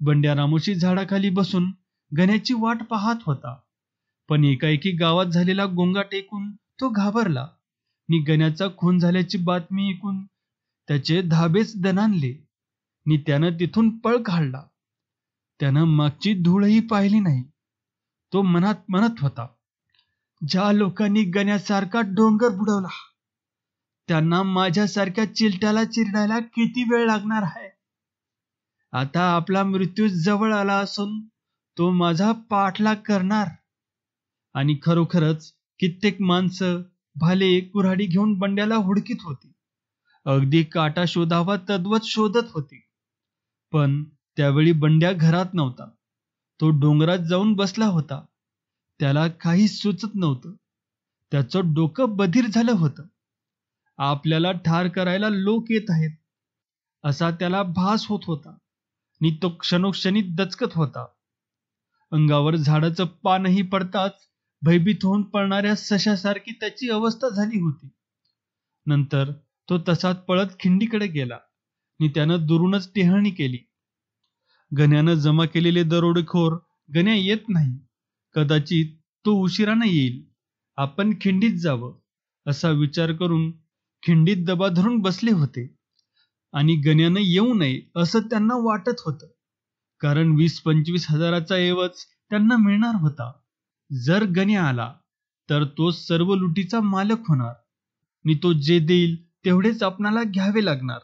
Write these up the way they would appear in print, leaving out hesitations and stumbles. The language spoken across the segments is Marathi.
बंड्या रामोशी झाडाखाली बसून गण्याची वाट पाहत होता. पण एकाएकी गावात झालेला गोंगाट ऐकून तो घाबरला. नि गण्याचा खून झाल्याची बातमी ऐकून त्याचे धाबेच दणाणले. नि त्यानं तिथून पळ काढला. त्यानं मागची धूळही पाहिली नाही. तो मनात म्हणत होता, ज्या लोकांनी गण्यासारखा डोंगर बुडवला त्यांना माझ्यासारख्या चिलट्याला चिरडायला किती वेळ लागणार आहे. आता आपला मृत्यू जवळ आला असून तो माझा पाठलाग करणार. आणि खरोखरच कित्येक माणसं भाले कुऱ्हाडी घेऊन बंड्याला हुडकीत होती. अगदी काटा शोधावा तद्वत शोधत होती. पण त्यावेळी बंड्या घरात नव्हता. तो डोंगरात जाऊन बसला होता. त्याला काही सुचत नव्हतं. त्याचं डोकं बधीर झालं होतं. आपल्याला ठार करायला लोक येत आहेत असा त्याला भास होत होता. नि तो क्षणोक्षणी दचकत होता. अंगावर झाडाचं पानही पडताच भयभीत होऊन पळणाऱ्या सशासारखी त्याची अवस्था झाली होती. नंतर तो तसाच पळत खिंडीकडे गेला नि त्यानं दुरूनच टेहळणी केली. गण्यानं जमा केलेले दरोडेखोर गण्या येत नाही. कदाचित तो उशिरानं येईल. आपण खिंडीत जावं असा विचार करून खिंडीत दबा धरून बसले होते. आणि गण्यानं येऊ नये असं त्यांना वाटत होतं. कारण 20-25 हजाराचा एवज त्यांना मिळणार होता. जर गण्या आला तर तो सर्व लुटीचा मालक होणार. नि तो जे देईल तेवढेच आपणाला घ्यावे लागणार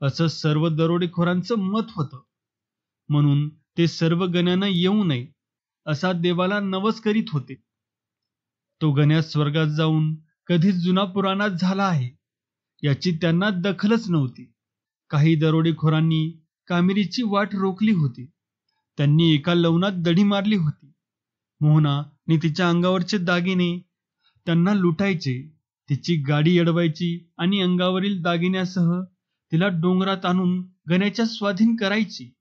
असं सर्व दरोडेखोरांचं मत होतं. म्हणून ते सर्व गण्यानं येऊ नये असा देवाला नवस करीत होते. तो गण्या स्वर्गात जाऊन कधीच जुना पुराणात झाला आहे याची त्यांना दखलच नव्हती. काही दरोडेखोरांनी कामिरीची वाट रोखली होती. त्यांनी एका लवणात दडी मारली होती. मोहना आणि तिच्या अंगावरचे दागिने त्यांना लुटायचे. तिची गाडी अडवायची आणि अंगावरील दागिन्यासह तिला डोंगरात आणून गण्याच्या स्वाधीन करायची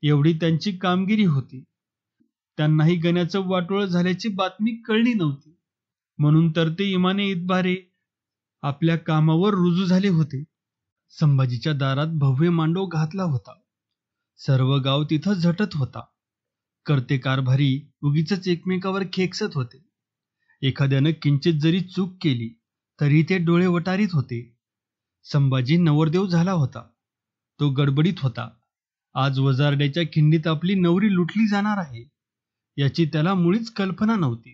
एवढी त्यांची कामगिरी होती. त्यांनाही गण्याचं वाटोळं झाल्याची बातमी कळली नव्हती. म्हणून तर ते इमाने इतबारे आपल्या कामावर रुजू झाले होते. संभाजीच्या दारात भव्य मांडव घातला होता. सर्व गाव तिथं झटत होता. करते कारभारी उगीच एकमेकावर खेकसत होते. एखाद्यानं किंचित जरी चूक केली तरी ते डोळे वटारीत होते. संभाजी नवरदेव झाला होता. तो गडबडीत होता. आज वजारड्याच्या खिंडीत आपली नवरी लुटली जाणार आहे याची त्याला मुळीच कल्पना नव्हती.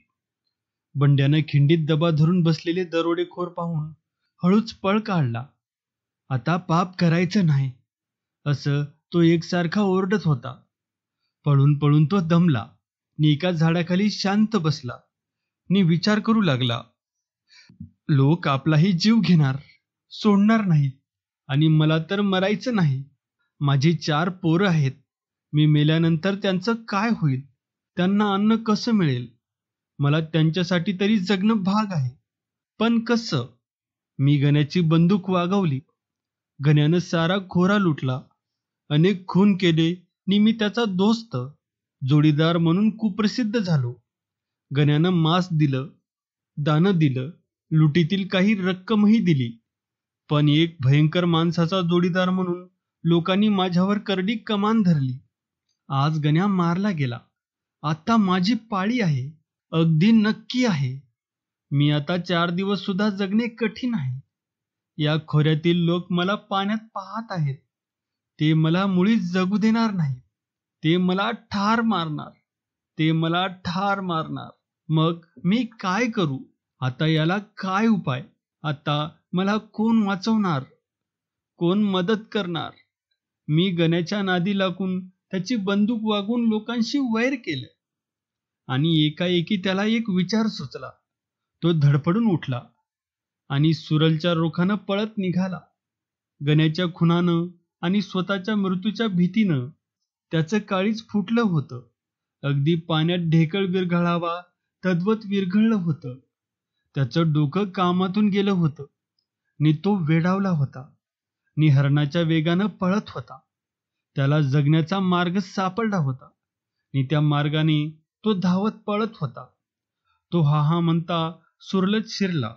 बंड्यानं खिंडीत दबा धरून बसलेले दरोडेखोर पाहून हळूच पळ काढला. आता पाप करायचं नाही असं तो एकसारखा ओरडत होता. पळून पळून तो दमला नि एका झाडाखाली शांत बसला नि विचार करू लागला. लोक आपलाही जीव घेणार, सोडणार नाहीत. आणि मला तर मरायचं नाही. माझी 4 पोरं आहेत. मी मेल्यानंतर त्यांचं काय होईल? त्यांना अन्न कसं मिळेल? मला त्यांच्यासाठी तरी जगणं भाग आहे. पण कसं? मी गण्याची बंदूक वागवली. गण्यानं सारा खोरा लुटला. अनेक खून केले नि मी त्याचा दोस्त, जोडीदार म्हणून कुप्रसिद्ध झालो. गण्यानं मांस दिलं, दानं दिलं, लुटीतील काही रक्कमही दिली. पण एक भयंकर माणसाचा जोडीदार म्हणून लोकांनी माझ्यावर करडी कमान धरली. आज गण्या मारला गेला. आता माझी पाळी आहे. अगदी नक्की आहे. मी आता 4 दिवस सुद्धा जगणे कठीण आहे. या खोऱ्यातील लोक मला पाण्यात पाहत आहेत. ते मला मुळीच जगू देणार नाही. ते मला ठार मारणार. ते मला ठार मारणार. मग मी काय करू? आता याला काय उपाय? आता मला कोण वाचवणार? कोण मदत करणार? मी गण्याच्या नादी लागून त्याची बंदूक वागवून लोकांशी वैर केलं. आणि एकाएकी त्याला एक विचार सुचला. तो धडपडून उठला आणि सुरलच्या रोखानं पळत निघाला. गण्याच्या खुनानं आणि स्वतःच्या मृत्यूच्या भीतीनं त्याचं काळीज फुटलं होतं. अगदी पाण्यात ढेकळ विरघळावा तद्वत विरघळलं होतं. त्याचं डोकं कामातून गेलं होतं नि तो वेडावला होता नि हरणाच्या वेगानं पळत होता. त्याला जगण्याचा मार्ग सापडला होता नि त्या मार्गाने तो धावत पळत होता. तो हा हा म्हणता सुरलत शिरला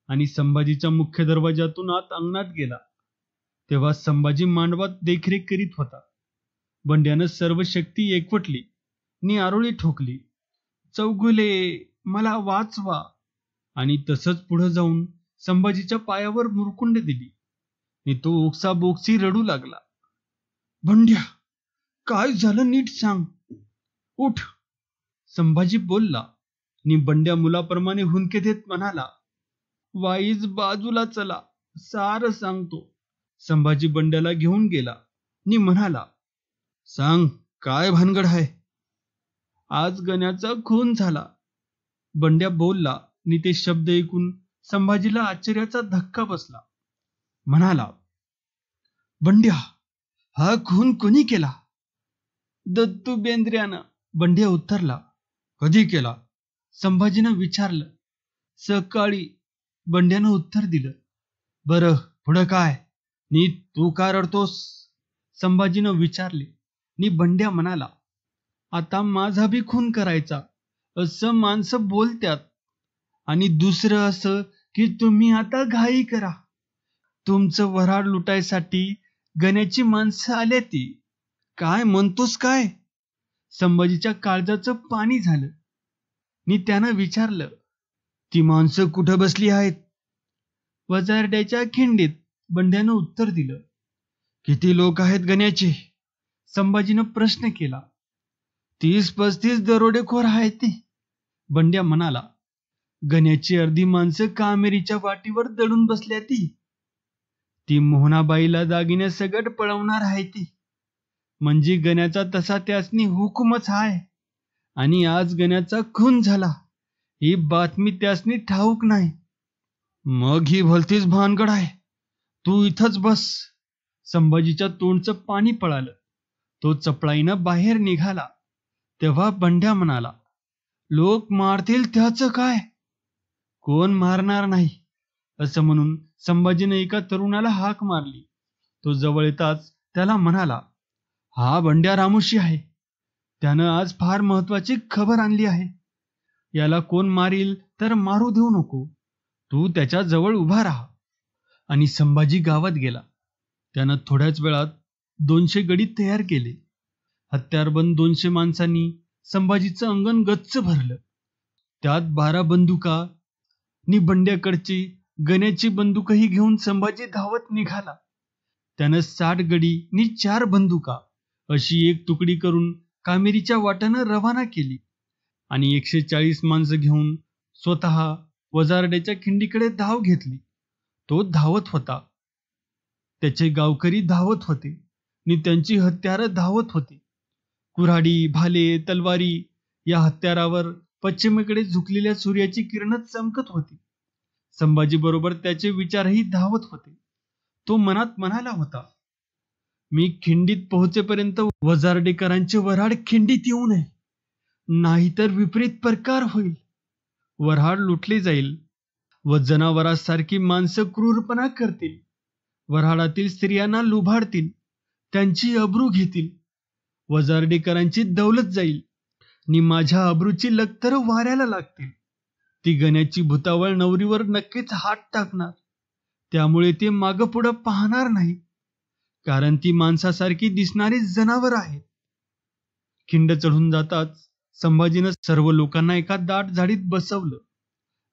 आणि संभाजीच्या मुख्य दरवाजातून आत अंगणात गेला. तेव्हा संभाजी मांडवात देखरेख करीत होता. बंड्यानं सर्व शक्ती एकवटली नि आरोळी ठोकली. चौगुले, मला वाचवा. आणि तसंच पुढे जाऊन संभाजीच्या पायावर मुरकुंड दिली नि तो ओक्साबोक्सी रडू लागला. बंड्या, काय झालं नीट सांग. उठ. संभाजी बोलला नि बंड्या मुलाप्रमाणे हुंदके देत म्हणाला, वाईज बाजूला चला, सारं सांगतो. संभाजी बंड्याला घेऊन गेला नि म्हणाला, सांग, काय भानगड आहे. आज गण्याचा खून झाला. बंड्या बोलला नि ते शब्द ऐकून संभाजीला आश्चर्याचा धक्का बसला. म्हणाला, बंड्या, हा खून कोणी केला. दत्तू बेंद्र्यानं. बंड्या उत्तरला. कधी केला. संभाजीनं विचारलं. सकाळी. बंड्यानं उत्तर दिलं. बरं, पुढं काय. नी तू का रडतोस. संभाजीनं विचारले. नि बंड्या म्हणाला, आता माझा बी खून करायचा असं माणसं बोलत्यात. आणि दुसरं असं की तुम्ही आता घाई करा. तुमचं वऱ्हाड लुटायसाठी गण्याची माणसं आल्या ती. काय म्हणतोस काय. संभाजीच्या काळजाचं पाणी झालं. नि त्यानं विचारलं, ती माणसं कुठं बसली आहेत. वजारड्याच्या खिंडीत. बंड्यानं उत्तर दिलं. किती लोक आहेत गण्याचे. संभाजीनं प्रश्न केला. 30-35 दरोडेखोर आहेत ते. बंड्या म्हणाला. गण्याची अर्धी माणसं कामेरीच्या वाटीवर दडून बसल्या ती मोहनाबाईला दागिन्यासकट पळवणार आहे ती. म्हणजे गण्याचा तसा त्यासनी हुकूमच आहे. आणि आज गण्याचा खून झाला ही बातमी त्यासनी ठाऊक नाही. मग ही भलतीच भानगड आहे. तू इथंच बस. संभाजीच्या तोंडचं पाणी पळालं. तो चपळाईनं बाहेर निघाला. तेव्हा बंड्या म्हणाला, लोक मारतील त्याचं काय. कोण मारणार नाही. असं म्हणून संभाजीने एका तरुणाला हाक मारली. तो जवळ येताच त्याला म्हणाला, हा बंड्या रामोशी आहे. त्यानं आज फार महत्वाची खबर आणली आहे. याला कोण मारील तर मारू देऊ नको. तू त्याच्या जवळ उभा राहा. आणि संभाजी गावात गेला. त्यानं थोड्याच वेळात 200 गडी तयार केले. हत्यारबंद 200 माणसांनी संभाजीचं अंगण गच्च भरलं. त्यात 12 बंदुका नि बंड्याकडची गण्याची बंदूकही घेऊन संभाजी धावत निघाला. त्यानं 60 गडी नि 4 बंदुका अशी एक तुकडी करून कामेरीच्या वाटानं रवाना केली. आणि 140 माणसं घेऊन स्वतः वजारड्याच्या खिंडीकडे धाव घेतली. तो धावत होता. त्याचे गावकरी धावत होते नि त्यांची हत्यारं धावत होती. कुऱ्हाडी, भाले, तलवारी या हत्यारावर पश्चिमेकडे झुकलेल्या सूर्याची किरणं चमकत होती. संभाजी बरोबर त्याचे विचारही धावत होते. तो मनात म्हणाला होता, मी खिंडीत पोहोचेपर्यंत वजारडेकरांचे वऱ्हाड खिंडीत येऊ नये, नाहीतर विपरीत प्रकार होईल. वऱ्हाड लुटले जाईल व जनावरांसारखी माणसं क्रूरपणा करतील. वऱ्हाडातील स्त्रियांना लुबाडतील, त्यांची अब्रू घेतील. वजारडेकरांची दौलत जाईल नि माझ्या अब्रूची लक्तर वाऱ्याला लागतील. ती गण्याची भुतावळ नवरीवर नक्कीच हात टाकणार. त्यामुळे ते मागं पुढं पाहणार नाही, कारण ती माणसासारखी दिसणारी जनावर आहेत. खिंड चढून जाताच संभाजीनं सर्व लोकांना एका दाट झाडीत बसवलं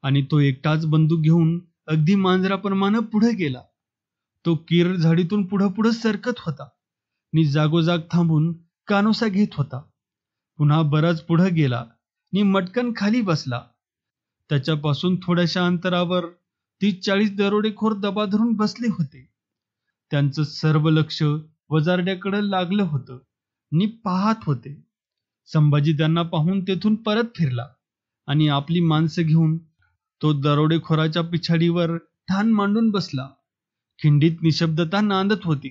आणि तो एकटाच बंदूक घेऊन अगदी मांजराप्रमाणे पुढे गेला. तो कीर झाडीतून पुढं सरकत होता नि जागोजाग थांबून कानोसा घेत होता. पुन्हा बराच पुढे गेला नि मटकन खाली बसला. त्याच्यापासून थोड्याशा अंतरावर 30-40 दरोडेखोर दबा धरून बसले होते. त्यांचं सर्व लक्ष वजारड्याकडे लागलं होतं नि पाहत होते. संभाजी त्यांना पाहून तेथून परत फिरला आणि आपली माणसं घेऊन तो दरोडेखोराच्या पिछाडीवर ठाण मांडून बसला. खिंडीत निशब्दता नांदत होती.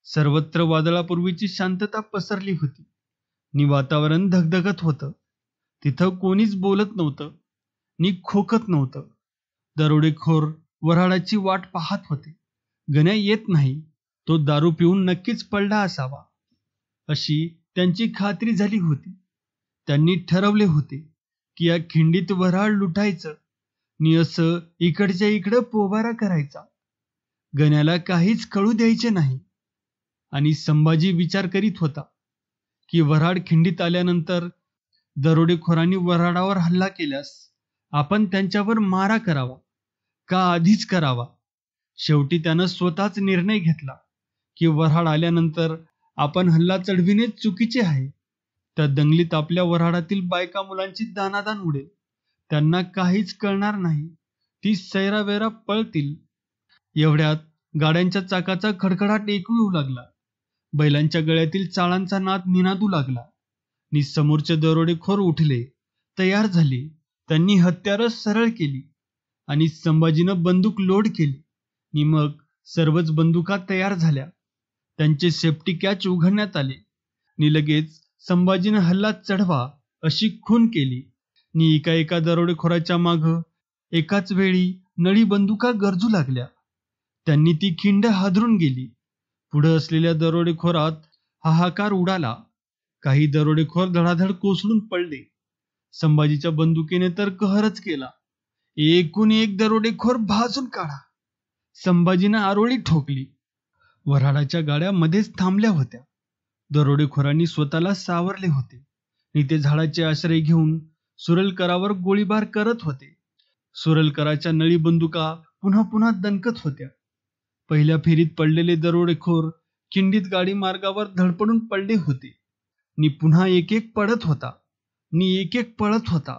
सर्वत्र वादळापूर्वीची शांतता पसरली होती नि वातावरण धगधगत होतं. तिथं कोणीच बोलत नव्हतं नि खोकत नव्हतं. दरोडेखोर वऱ्हाडाची वाट पाहत होते. गण्या येत नाही, तो दारू पिऊन नक्कीच पडला असावा अशी त्यांची खात्री झाली होती. त्यांनी ठरवले होते की या खिंडीत वऱ्हाड लुटायचं नि असं इकडच्या इकडं पोबारा करायचा. गण्याला काहीच कळू द्यायचे नाही. आणि संभाजी विचार करीत होता, की वऱ्हाड खिंडीत आल्यानंतर दरोडेखोरांनी वऱ्हाडावर हल्ला केल्यास आपण त्यांच्यावर मारा करावा का आधीच करावा. शेवटी त्यानं स्वतःच निर्णय घेतला की वऱ्हाड आल्यानंतर आपण हल्ला चढविणे चुकीचे आहे. त्या दंगलीत आपल्या वऱ्हाडातील बायका मुलांची दानादान उडेल. त्यांना काहीच कळणार नाही. ती सैरावैरा पळतील. एवढ्यात गाड्यांच्या चाकाचा खडखडाट ऐकू येऊ लागला. बैलांच्या गळ्यातील चाळांचा नाद निनादू लागला. नि समोरचे दरोडेखोर उठले, तयार झाले. त्यांनी हत्यारं सरळ केली आणि संभाजीनं बंदूक लोड केली. नि मग सर्वच बंदुका तयार झाल्या. त्यांचे सेफ्टी कॅच उघडण्यात आले. नि लगेच संभाजीनं हल्ला चढवा अशी खून केली. नि एका दरोडेखोराच्या मागं एकाच वेळी नळी बंदुका गरजू लागल्या. त्यांनी ती खिंड हादरून गेली. पुढं असलेल्या दरोडेखोरात हाहाकार उडाला. काही दरोडेखोर धडाधड कोसळून पडले. संभाजीच्या बंदुकीने तर कहरच केला. एकूण एक दरोडेखोर भाजून काढा. संभाजीनं आरोळी ठोकली. वऱ्हाडाच्या गाड्या मध्येच थांबल्या होत्या. दरोडेखोरांनी स्वतःला सावरले होते आणि ते झाडाचे आश्रय घेऊन सुरलकरावर गोळीबार करत होते. सुरलकराच्या नळी बंदुका पुन्हा पुन्हा दणकत होत्या. पहिल्या फेरीत पडलेले दरोडेखोर खिंडीत गाडी मार्गावर धडपडून पडले होते. नि पुन्हा एक एक पडत होता. नि एक एक पळत होता.